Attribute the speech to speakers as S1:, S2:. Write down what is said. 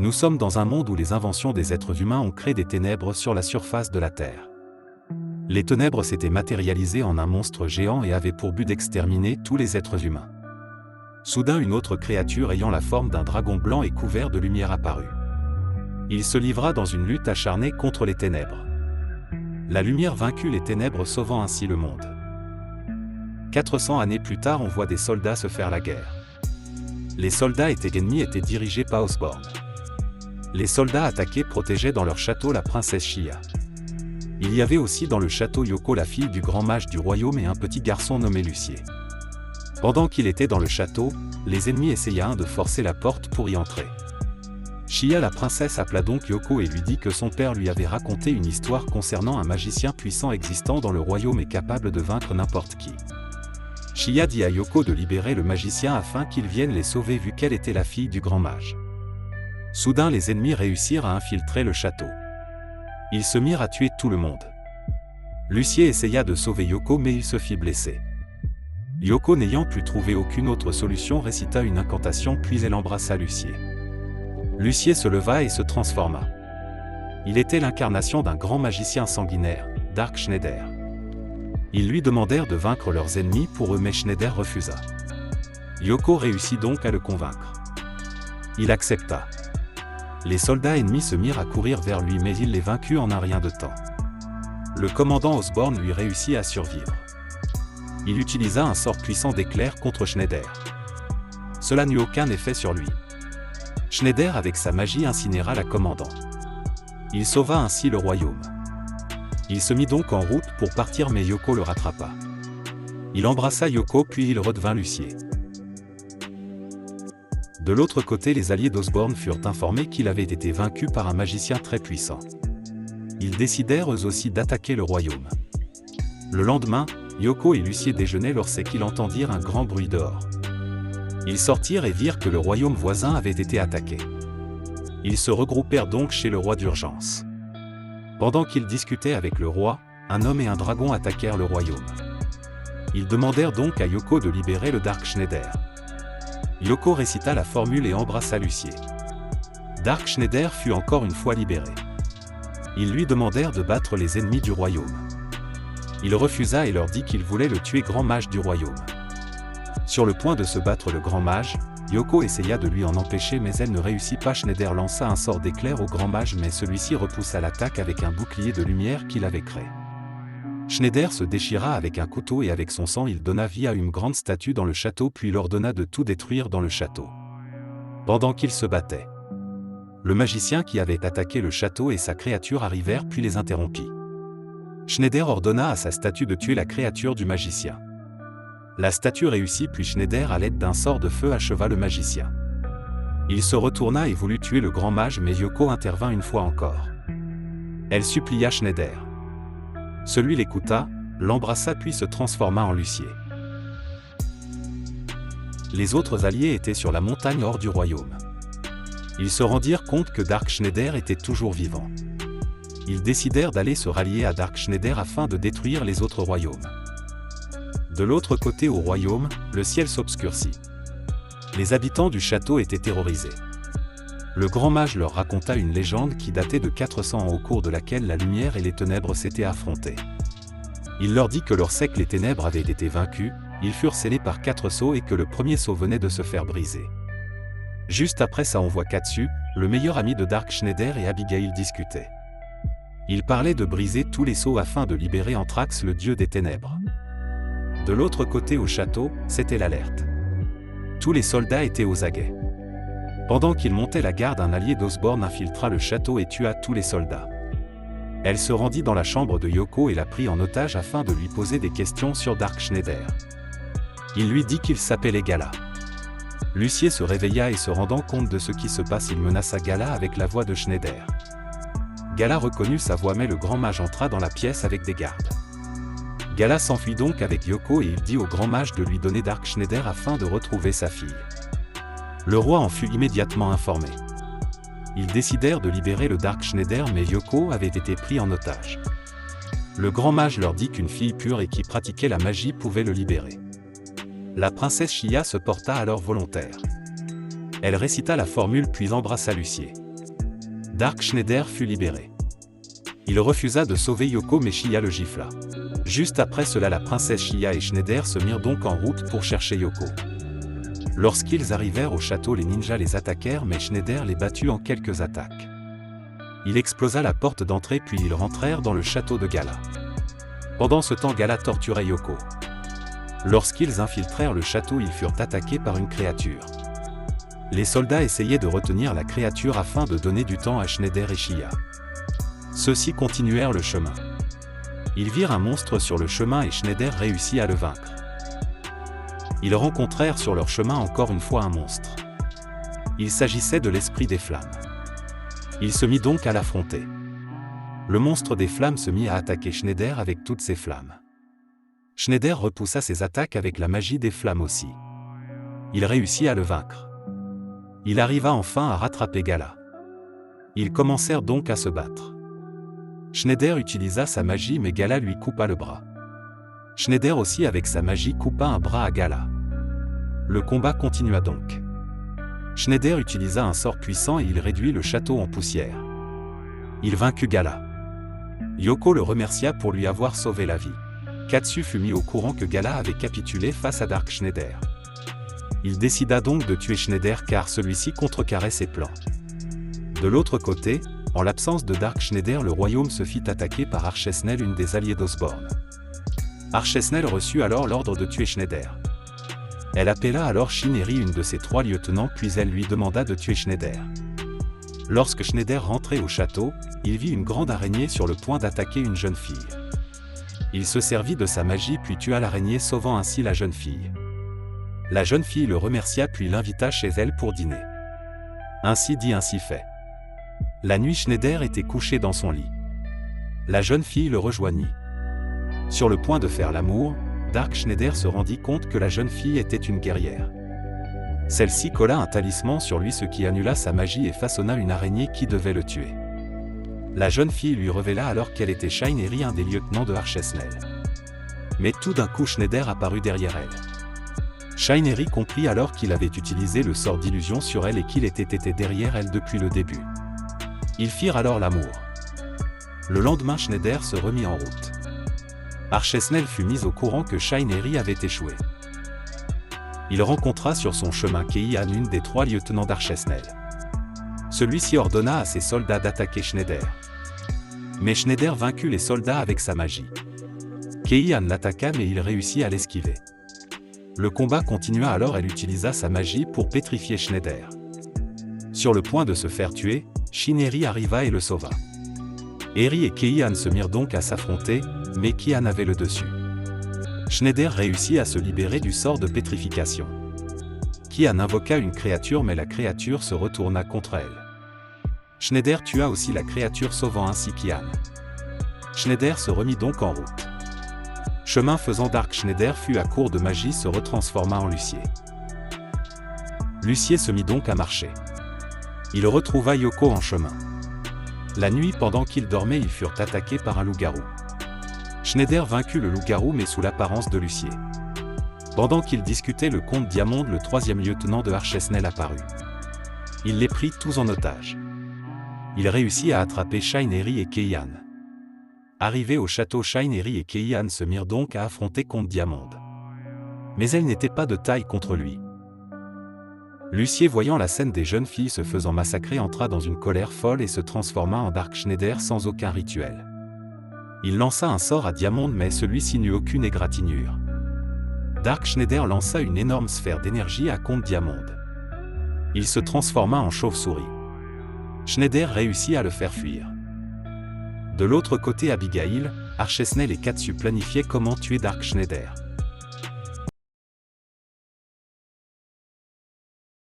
S1: Nous sommes dans un monde où les inventions des êtres humains ont créé des ténèbres sur la surface de la Terre. Les ténèbres s'étaient matérialisées en un monstre géant et avaient pour but d'exterminer tous les êtres humains. Soudain, une autre créature ayant la forme d'un dragon blanc et couvert de lumière apparut. Il se livra dans une lutte acharnée contre les ténèbres. La lumière vaincut les ténèbres, sauvant ainsi le monde. 400 années plus tard, on voit des soldats se faire la guerre. Les soldats ennemis étaient dirigés par Osborn. Les soldats attaqués protégeaient dans leur château la princesse Shia. Il y avait aussi dans le château Yoko, la fille du grand mage du royaume, et un petit garçon nommé Lucier. Pendant qu'il était dans le château, les ennemis essayaient de forcer la porte pour y entrer. Shia, la princesse, appela donc Yoko et lui dit que son père lui avait raconté une histoire concernant un magicien puissant existant dans le royaume et capable de vaincre n'importe qui. Shia dit à Yoko de libérer le magicien afin qu'il vienne les sauver, vu qu'elle était la fille du grand mage. Soudain, les ennemis réussirent à infiltrer le château. Ils se mirent à tuer tout le monde. Lucier essaya de sauver Yoko, mais il se fit blesser. Yoko, n'ayant pu trouver aucune autre solution, récita une incantation, puis elle embrassa Lucier. Lucier se leva et se transforma. Il était l'incarnation d'un grand magicien sanguinaire, Dark Schneider. Ils lui demandèrent de vaincre leurs ennemis pour eux, mais Schneider refusa. Yoko réussit donc à le convaincre. Il accepta. Les soldats ennemis se mirent à courir vers lui, mais il les vaincut en un rien de temps. Le commandant Osborn lui réussit à survivre. Il utilisa un sort puissant d'éclair contre Schneider. Cela n'eut aucun effet sur lui. Schneider, avec sa magie, incinéra la commandant. Il sauva ainsi le royaume. Il se mit donc en route pour partir, mais Yoko le rattrapa. Il embrassa Yoko, puis il redevint Lucier. De l'autre côté, les alliés d'Osborn furent informés qu'il avait été vaincu par un magicien très puissant. Ils décidèrent eux aussi d'attaquer le royaume. Le lendemain, Yoko et Lucier déjeunaient lorsqu'ils entendirent un grand bruit dehors. Ils sortirent et virent que le royaume voisin avait été attaqué. Ils se regroupèrent donc chez le roi d'urgence. Pendant qu'ils discutaient avec le roi, un homme et un dragon attaquèrent le royaume. Ils demandèrent donc à Yoko de libérer le Dark Schneider. Yoko récita la formule et embrassa Lucier. Dark Schneider fut encore une fois libéré. Ils lui demandèrent de battre les ennemis du royaume. Il refusa et leur dit qu'il voulait le tuer, grand mage du royaume. Sur le point de se battre le grand mage, Yoko essaya de lui en empêcher, mais elle ne réussit pas. Schneider lança un sort d'éclair au grand mage, mais celui-ci repoussa l'attaque avec un bouclier de lumière qu'il avait créé. Schneider se déchira avec un couteau et avec son sang il donna vie à une grande statue dans le château, puis il ordonna de tout détruire dans le château. Pendant qu'ils se battaient, le magicien qui avait attaqué le château et sa créature arrivèrent puis les interrompit. Schneider ordonna à sa statue de tuer la créature du magicien. La statue réussit, puis Schneider, à l'aide d'un sort de feu, acheva le magicien. Il se retourna et voulut tuer le grand mage, mais Yoko intervint une fois encore. Elle supplia Schneider. Celui l'écouta, l'embrassa puis se transforma en Lucier. Les autres alliés étaient sur la montagne hors du royaume. Ils se rendirent compte que Dark Schneider était toujours vivant. Ils décidèrent d'aller se rallier à Dark Schneider afin de détruire les autres royaumes. De l'autre côté au royaume, le ciel s'obscurcit. Les habitants du château étaient terrorisés. Le grand mage leur raconta une légende qui datait de 400 ans, au cours de laquelle la lumière et les ténèbres s'étaient affrontées. Il leur dit que lorsque les ténèbres avaient été vaincues, ils furent scellés par 4 sceaux et que le premier sceau venait de se faire briser. Juste après ça, on voit Katsu, le meilleur ami de Dark Schneider, et Abigail discutaient. Ils parlaient de briser tous les sceaux afin de libérer Anthrax, le dieu des ténèbres. De l'autre côté au château, c'était l'alerte. Tous les soldats étaient aux aguets. Pendant qu'ils montaient la garde, un allié d'Osborn infiltra le château et tua tous les soldats. Elle se rendit dans la chambre de Yoko et la prit en otage afin de lui poser des questions sur Dark Schneider. Il lui dit qu'il s'appelait Gala. Lucier se réveilla et, se rendant compte de ce qui se passe, il menaça Gala avec la voix de Schneider. Gala reconnut sa voix, mais le grand mage entra dans la pièce avec des gardes. Gala s'enfuit donc avec Yoko et il dit au grand mage de lui donner Dark Schneider afin de retrouver sa fille. Le roi en fut immédiatement informé. Ils décidèrent de libérer le Dark Schneider, mais Yoko avait été pris en otage. Le grand mage leur dit qu'une fille pure et qui pratiquait la magie pouvait le libérer. La princesse Shia se porta alors volontaire. Elle récita la formule puis embrassa Lucier. Dark Schneider fut libéré. Il refusa de sauver Yoko mais Shia le gifla. Juste après cela, la princesse Shia et Schneider se mirent donc en route pour chercher Yoko. Lorsqu'ils arrivèrent au château, les ninjas les attaquèrent mais Schneider les battit en quelques attaques. Il explosa la porte d'entrée puis ils rentrèrent dans le château de Gala. Pendant ce temps, Gala torturait Yoko. Lorsqu'ils infiltrèrent le château, ils furent attaqués par une créature. Les soldats essayaient de retenir la créature afin de donner du temps à Schneider et Shia. Ceux-ci continuèrent le chemin. Ils virent un monstre sur le chemin et Schneider réussit à le vaincre. Ils rencontrèrent sur leur chemin encore une fois un monstre. Il s'agissait de l'esprit des flammes. Il se mit donc à l'affronter. Le monstre des flammes se mit à attaquer Schneider avec toutes ses flammes. Schneider repoussa ses attaques avec la magie des flammes aussi. Il réussit à le vaincre. Il arriva enfin à rattraper Gala. Ils commencèrent donc à se battre. Schneider utilisa sa magie mais Gala lui coupa le bras. Schneider aussi avec sa magie coupa un bras à Gala. Le combat continua donc. Schneider utilisa un sort puissant et il réduit le château en poussière. Il vaincut Gala. Yoko le remercia pour lui avoir sauvé la vie. Katsu fut mis au courant que Gala avait capitulé face à Dark Schneider. Il décida donc de tuer Schneider car celui-ci contrecarrait ses plans. De l'autre côté, en l'absence de Dark Schneider, le royaume se fit attaquer par Archesnel, une des alliées d'Osborne. Archesnel reçut alors l'ordre de tuer Schneider. Elle appela alors Shineri, une de ses 3 lieutenants, puis elle lui demanda de tuer Schneider. Lorsque Schneider rentrait au château, il vit une grande araignée sur le point d'attaquer une jeune fille. Il se servit de sa magie puis tua l'araignée, sauvant ainsi la jeune fille. La jeune fille le remercia puis l'invita chez elle pour dîner. Ainsi dit, ainsi fait. La nuit, Schneider était couché dans son lit. La jeune fille le rejoignit. Sur le point de faire l'amour, Dark Schneider se rendit compte que la jeune fille était une guerrière. Celle-ci colla un talisman sur lui, ce qui annula sa magie et façonna une araignée qui devait le tuer. La jeune fille lui révéla alors qu'elle était Shineri, un des lieutenants de Archesnel. Mais tout d'un coup, Schneider apparut derrière elle. Shineri comprit alors qu'il avait utilisé le sort d'illusion sur elle et qu'il était été derrière elle depuis le début. Ils firent alors l'amour. Le lendemain, Schneider se remit en route. Archesnel fut mis au courant que Shineri avait échoué. Il rencontra sur son chemin Keihan, une des 3 lieutenants d'Archesnel. Celui-ci ordonna à ses soldats d'attaquer Schneider. Mais Schneider vaincut les soldats avec sa magie. Keihan l'attaqua mais il réussit à l'esquiver. Le combat continua alors, elle utilisa sa magie pour pétrifier Schneider. Sur le point de se faire tuer, Shineri arriva et le sauva. Eri et Keihan se mirent donc à s'affronter, mais Keihan avait le dessus. Schneider réussit à se libérer du sort de pétrification. Keihan invoqua une créature mais la créature se retourna contre elle. Schneider tua aussi la créature, sauvant ainsi Keihan. Schneider se remit donc en route. Chemin faisant, Dark Schneider fut à court de magie, se retransforma en Lucier. Lucier se mit donc à marcher. Il retrouva Yoko en chemin. La nuit, pendant qu'ils dormaient, ils furent attaqués par un loup-garou. Schneider vaincut le loup-garou mais sous l'apparence de Lucier. Pendant qu'ils discutaient, le comte Diamond, le 3e lieutenant de Archesnel, apparut. Il les prit tous en otage. Il réussit à attraper Shineri et Keihan. Arrivés au château, Shineri et Keihan se mirent donc à affronter comte Diamond. Mais elle n'était pas de taille contre lui. Lucier, voyant la scène des jeunes filles se faisant massacrer, entra dans une colère folle et se transforma en Dark Schneider sans aucun rituel. Il lança un sort à Diamond mais celui-ci n'eut aucune égratignure. Dark Schneider lança une énorme sphère d'énergie à comte Diamond. Il se transforma en chauve-souris. Schneider réussit à le faire fuir. De l'autre côté, Abigail, Archesnel et Katsu planifiaient comment tuer Dark Schneider.